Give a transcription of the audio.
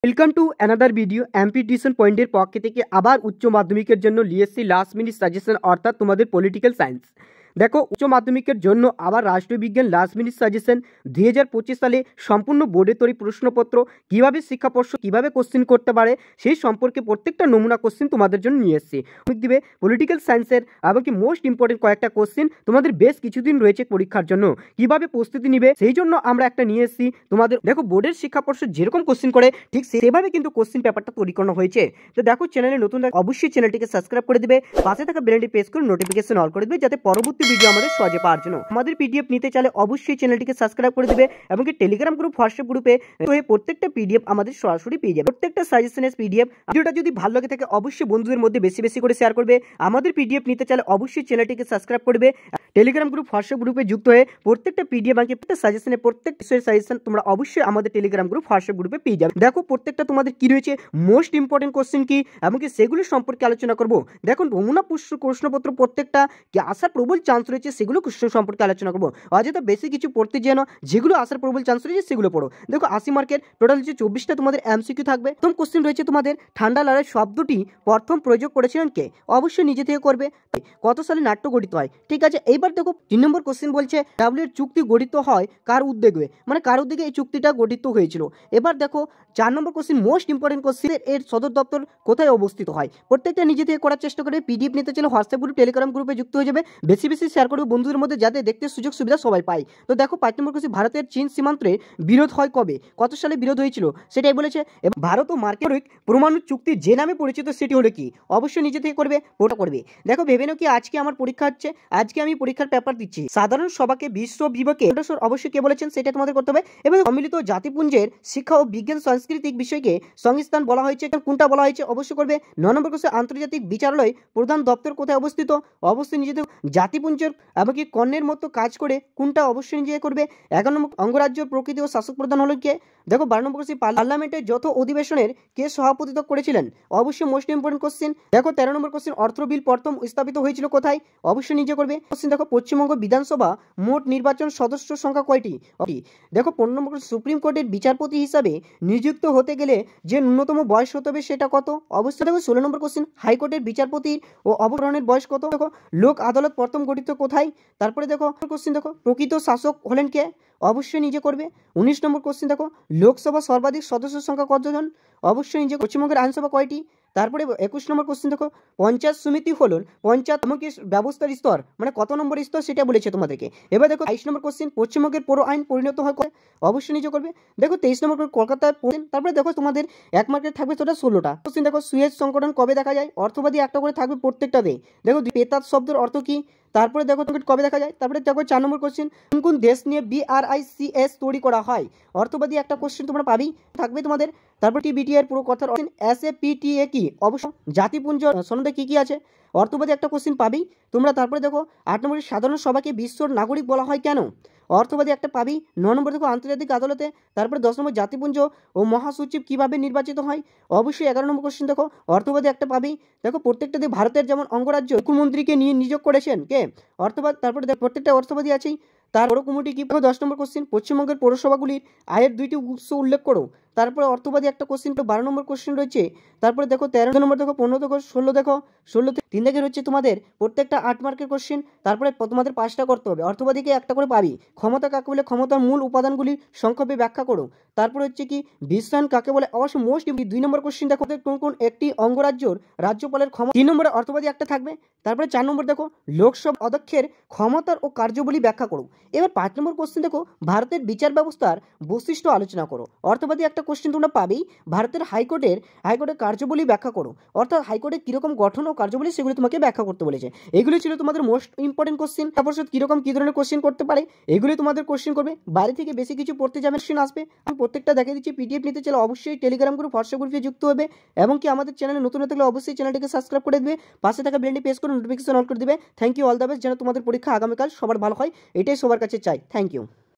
Welcome to another video. MP tuition পয়েন্টের পক্ষ থেকে আবার উচ্চ মাধ্যমিকের জন্য নিয়ে এসেছি লাস্ট মিনিট সাজেশন, অর্থাৎ তোমাদের পলিটিক্যাল সায়েন্স। দেখো, উচ্চ মাধ্যমিকের জন্য আবার রাষ্ট্রবিজ্ঞান লাস্ট মিনিট সাজেশন 2025 সালে সম্পূর্ণ বোর্ডের তৈরি প্রশ্নপত্র, কীভাবে শিক্ষা পর্ষদ কীভাবে কোশ্চেন করতে পারে সেই সম্পর্কে প্রত্যেকটা নমুনা কোশ্চেন তোমাদের জন্য নিয়ে এসেছি। দিবে পলিটিক্যাল সায়েন্সের এবং কি মোস্ট ইম্পর্টেন্ট কয়েকটা কোশ্চেন তোমাদের বেশ কিছুদিন রয়েছে পরীক্ষার জন্য, কীভাবে প্রস্তুতি নিবে সেই জন্য আমরা একটা নিয়ে এসেছি তোমাদের। দেখো, বোর্ডের শিক্ষা পর্ষদ যেরকম কোশ্চেন করে ঠিক সেভাবে কিন্তু কোশ্চেন পেপারটা তৈরি করানো হয়েছে। তো দেখো, চ্যানেলে নতুন অবশ্যই চ্যানেলটিকে সাবস্ক্রাইব করে দিবে, পাশে থাকা বেলটি প্রেস করে নোটিফিকেশন অল করে দিবে, যাতে পরবর্তী ভিডিও আমাদের সহজে পাওয়ার জন্য। আমাদের পিডিএফ নিতে চাইলে অবশ্যই চ্যানেলটিকে সাবস্ক্রাইব করে দিবে এবং কি টেলিগ্রাম গ্রুপ, হোয়াটসঅ্যাপ গ্রুপে প্রত্যেকটা পিডিএফ আমাদের সরাসরি পেয়ে যাবে। প্রত্যেকটা সাজেশনের পিডিএফ। ভিডিওটা যদি ভালো লাগে থাকে অবশ্যই বন্ধুদের মধ্যে বেশি বেশি করে শেয়ার করবে। আমাদের পিডিএফ নিতে চাইলে অবশ্যই চ্যানেলটিকে সাবস্ক্রাইব করবে, টেলিগ্রাম গ্রুপ, হোয়াটসঅ্যাপ গ্রুপে যুক্ত হয়ে প্রত্যেকটা পিডিএফ এবং প্রত্যেকটা সাজেশনের প্রত্যেক বিষয়ের সাজেশন তোমরা অবশ্যই আমাদের টেলিগ্রাম গ্রুপ, হোয়াটসঅ্যাপ গ্রুপে পেয়ে যাবে। দেখো, প্রত্যেকটা তোমাদের কি রয়েছে, মোস্ট ইম্পর্টেন্ট কোশ্চেন কি এবং কি সেগুলো সম্পর্কে আলোচনা করবো। দেখো, নমুনা প্রশ্নপত্র প্রত্যেকটা কি আসার প্রবল চান্স রয়েছে সেগুলো কোশ্চেন সম্পর্কে আলোচনা করবো। অযথা বেশি কিছু পড়তে যেন, যেগুলো আসার প্রবল চান্স রয়েছে সেগুলো পড়ো। দেখো, 80 মার্কের টোটাল হচ্ছে 24টা তোমাদের এমসিকিউ থাকবে। প্রথম কোশ্চেন রয়েছে তোমাদের, ঠান্ডা লড়াই শব্দটি প্রথম প্রয়োগ করেছিলেন কে? অবশ্যই নিজে থেকে করবে। কত সালে নাট্য গঠিত হয়? ঠিক আছে। এইবার দেখো, 3 নম্বর কোশ্চেন বলছে ডাব্লিউ এর চুক্তি গঠিত হয় কার উদ্যোগে, মানে কার উদ্যোগে এই চুক্তিটা গঠিত হয়েছিল। এবার দেখো, 4 নম্বর কোশ্চেন মোস্ট ইম্পর্টেন্ট কোশ্চেন, এর সদর দপ্তর কোথায় অবস্থিত হয়? প্রত্যেকটা নিজে থেকে করার চেষ্টা করবে। পিডিএফ নিতে চাইলে হোয়াটসঅ্যাপ গ্রুপ, টেলিগ্রাম গ্রুপে যুক্ত হয়ে যাবে, বেশি বেশি শেয়ার করবে বন্ধুদের মধ্যে, যাতে দেখতে সুযোগ সুবিধা সবাই পায়। তো দেখো, 5 নম্বর কোশ্চেন ভারতের চীন সীমান্তে বিরোধ হয় কবে? কত সালে বিরোধ হয়েছিল সেটাই বলেছে। এবং ভারত ও মার্কিন পরমাণু চুক্তি যে নামে পরিচিত সেটি হলো কি? অবশ্যই নিজে থেকে করবে, ওটা করবে। দেখো, ভেবে নাও কি আজকে আমার পরীক্ষা হচ্ছে, আজকে আমি পরীক্ষার পেপার দিচ্ছি, সাধারণ সভাকে বিশ্ব বিভাগে অবশ্যই কে বলেছেন সেটা তোমাদের করতে হবে। এবং সম্মিলিত জাতিপুঞ্জের শিক্ষা ও বিজ্ঞান সাংস্কৃতিক বিষয়কে সংস্থান বলা হয়েছে, কোনটা বলা হয়েছে অবশ্যই করবে। 9 নম্বর কোশ্চেন আন্তর্জাতিক বিচারালয় প্রধান দপ্তর কোথায় অবস্থিত? অবশ্যই নিজেদের জাতিপুঞ্জের এমনকি কর্ণের মতো কাজ করে কোনটা অবশ্যই নিজে করবে। 11 নম্বর অঙ্গরাজ্য প্রকৃতি ও শাসক প্রধান হলো কে? দেখো, 12 নম্বর কোশ্চেন পার্লামেন্টের যৌথ অধিবেশনের কে সভাপতিত্ব করেছিলেন? অবশ্যই মোস্ট ইম্পর্টেন্ট কোশ্চেন। দেখো, 13 নম্বর কোশ্চেন অর্থ বিল প্রথম স্থাপিত হয়েছিল কোথায়? অবশ্যই নিজে করবে। কোশ্চেন দেখো, পশ্চিমবঙ্গ বিধানসভা মোট নির্বাচন সদস্য সংখ্যা কয়টি? দেখো, 15 নম্বর সুপ্রিম কোর্টের বিচারপতি হিসাবে নিযুক্ত হতে গেলে যে ন্যূনতম বয়স হতে হবে সেটা কত? অবশ্যই দেখো, 16 নম্বর কোশ্চেন হাইকোর্টের বিচারপতির ও অবসরের বয়স কত? দেখো, লোক আদালত প্রথম গঠিত কোথায়? তারপরে দেখো কোশ্চেন, দেখো প্রকৃত শাসক হলেন কে? অবশ্যই নিজে করবে। 19 নম্বর কোশ্চেন দেখো, লোকসভা সর্বাধিক সদস্য সংখ্যা কতজন? অবশ্যই নিজে। পশ্চিমবঙ্গের আইনসভা কয়টি? তারপরে 21 নম্বর কোশ্চেন দেখো, পঞ্চায়েত সমিতি হল পঞ্চায়েত এমনকি ব্যবস্থার স্তর, মানে কত নম্বর স্তর সেটা বলেছে তোমাদেরকে। এবার দেখো, 22 নম্বর কোশ্চেন পশ্চিমবঙ্গের পৌর আইন পরিণত হয় কবে? অবশ্যই নিজে করবে। দেখো, 23 নম্বর কলকাতায় পড়েন। তারপরে দেখো, তোমাদের 1 মার্কের থাকবে টোটাল 16টা কোশ্চেন। দেখো, সুয়েজ সংগঠন কবে দেখা যায়? অর্থবাদী একটা করে থাকবে প্রত্যেকটাতে। দেখো, পেতাত শব্দের অর্থ কি? তারপরে দেখো, কবে দেখা যায়? তারপরে দেখো, 4 নম্বর কোশ্চেন কোন কোন দেশ নিয়ে BRICS তৈরি করা হয়? অর্থবাদী একটা কোশ্চেন তোমরা পাবেই, থাকবে তোমাদের। তারপর TBT এর পুরো কথার SAPTA কি? অবশ্য জাতিপুঞ্জ সনদে কি কি আছে? অর্থবাদী একটা কোশ্চেন পাবেই তোমরা। তারপরে দেখো, 8 নম্বরে সাধারণ সভাকে বিশ্বর নাগরিক বলা হয় কেন? অর্থবাদী একটা পাবি। 9 নম্বর দেখো, আন্তর্জাতিক আদালতে। তারপরে 10 নম্বর জাতিপুঞ্জ ও মহাসচিব কিভাবে নির্বাচিত হয়? অবশ্যই 11 নম্বর কোশ্চেন দেখো, অর্থবাদী একটা পাবি। দেখো, প্রত্যেকটা ভারতের যেমন অঙ্গরাজ্য মুখ্যমন্ত্রীকে নিয়ে নিয়োগ করেছেন কে? অর্থবাদ। তারপরে প্রত্যেকটা অর্থবাদী আছেই। তার বড় কমিটি কি? 10 নম্বর কোশ্চেন পশ্চিমবঙ্গের পৌরসভাগুলির আয়ের 2টি উৎস উল্লেখ করো। তারপরে অর্থবাদী একটা কোশ্চেন, 12 নম্বর কোশ্চেন রয়েছে। তারপরে দেখো, 13 নম্বর দেখো, 15 দেখো, 16 দেখো, 16 3 দেখে হচ্ছে তোমাদের প্রত্যেকটা 8 মার্কের কোশ্চেন। তারপরে তোমাদের 5টা করতে হবে। অর্থবাদীকে একটা করে পাবি। ক্ষমতা কাকে বলে? ক্ষমতার মূল উপাদানগুলি সংক্ষেপে ব্যাখ্যা করো। তারপরে হচ্ছে কি বিশ্বায়ন কাকে বলে? অবশ্য মোস্ট 2 নম্বর কোশ্চেন দেখো, কোন কোন একটি অঙ্গরাজ্যের রাজ্যপালের ক্ষমতা? 3 নম্বরে অর্থবাদী একটা থাকবে। তারপরে 4 নম্বর দেখো, লোকসভা অধ্যক্ষের ক্ষমতার ও কার্যবলী ব্যাখ্যা করো। এবার 5 নম্বর কোশ্চেন দেখো, ভারতের বিচার ব্যবস্থার বৈশিষ্ট্য আলোচনা করো। অর্থবাদী একটা কোশ্চেন তোমরা পাবেই। ভারতের হাইকোর্টের কার্যবলী ব্যাখ্যা করো, অর্থাৎ হাইকোর্টের কিরকম গঠন ও কার্যবলী সেগুলো তোমাকে ব্যাখ্যা করতে বলেছে। এগুলি ছিল তোমাদের মোস্ট ইম্পর্টেন্ট কোশ্চেন। তারপর কিরকম কি ধরনের কোশ্চেন করতে পারে এগুলি তোমাদের কোশ্চেন করবে। বাইরে থেকে বেশি কিছু পড়তে যাবে, কোশ্চেন আসবে। আমি প্রত্যেকটা দেখে দিচ্ছি। পিডিএফ নিতে চাইলে অবশ্যই টেলিগ্রাম গ্রুপ, হোয়াটসঅ্যাপ গ্রুপে যুক্ত হবে এবং কি আমাদের চ্যানেলে নতুন হয়ে থাকলে অবশ্যই চ্যানেলটিকে সাবস্ক্রাইব করে দেবে, পাশে থাকা বেলটি প্রেস করে নোটিফিকেশন অন করে দেবে। Thank you, all the best. যেন তোমাদের পরীক্ষা আগামীকাল সবার ভালো হয়, এটাই সবার কাছে চাই। Thank you.